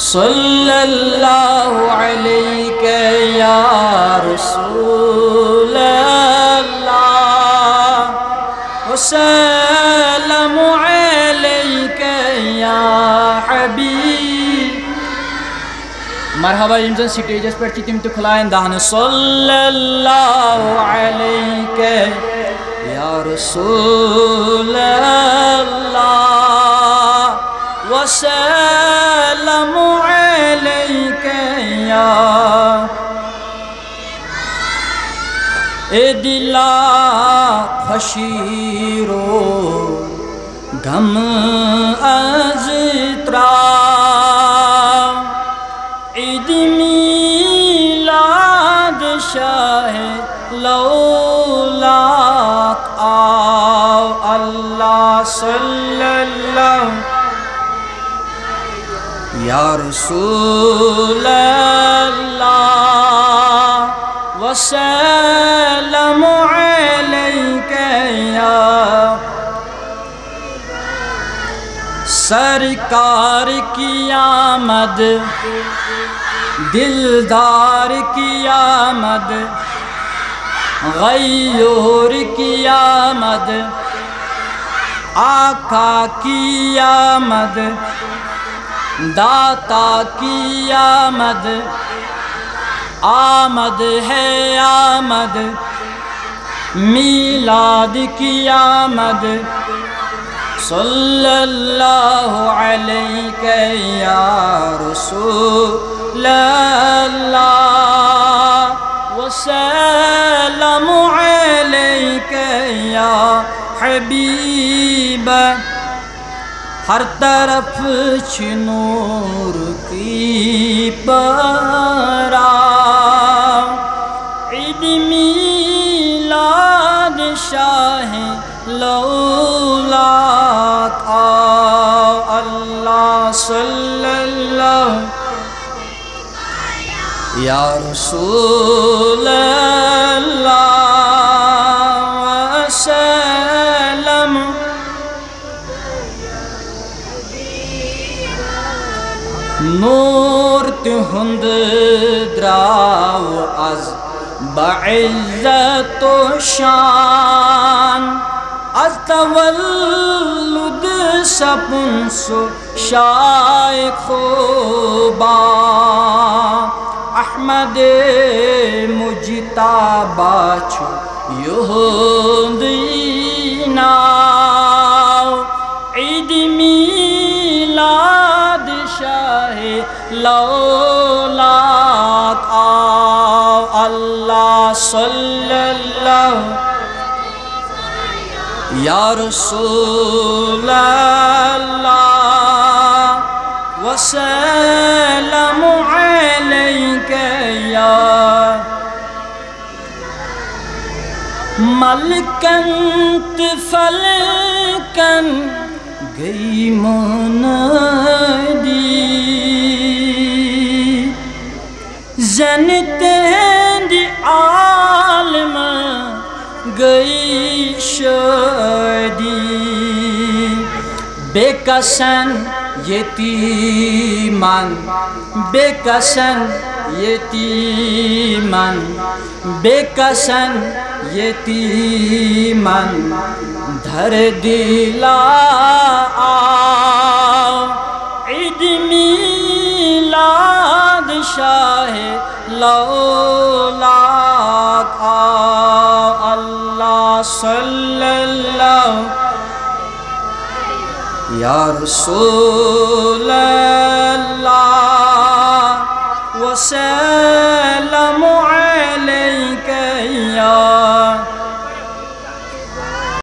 صلی اللہ علیہ یا رسول اللہ وسلم علیہ یا حبیب. مرحبا یم زن سٹیجس پہ تم تہ کھلائن دہن. صلی اللہ علیہ یا رسول اللہ وسلم علیہ یا اے دلا خشیرو غم از ترا عید میلاد شاہ لولاک آو اللہ صلی اللہ یا رسول اللہ وسلم علیہ یا سرکار کی آمد دلدار کی آمد غیور کی آمد آقا کی آمد داتا کی آمد آمد ہے آمد میلاد کی آمد صلی اللہ علیہ یا رسول اللہ وسلم علیہ یا حبیب. ہر طرف چھ نور کی پرا عید میلاد شاہ لولاک آو اللہ صلی اللہ یا رسول اللہ وسلم. نور تہند دراو از بعزت و شان از تولد سپن سو شائق خوبان احمد مجتبی چھو یہودینا عید میلاد شاہ لولاک آو اللہ صلی اللہ یا رسول اللہ وسلم علیہ یا ملکن فلکن گئی منادی زن تہند عالم گئی شادی بے کسن یتیمن بے کسن یتیمن بے کسن یتیمن دھر دلا آو عید میلاد شاہ لولاک آو اللہ صلی اللہ یا رسول اللہ وسلم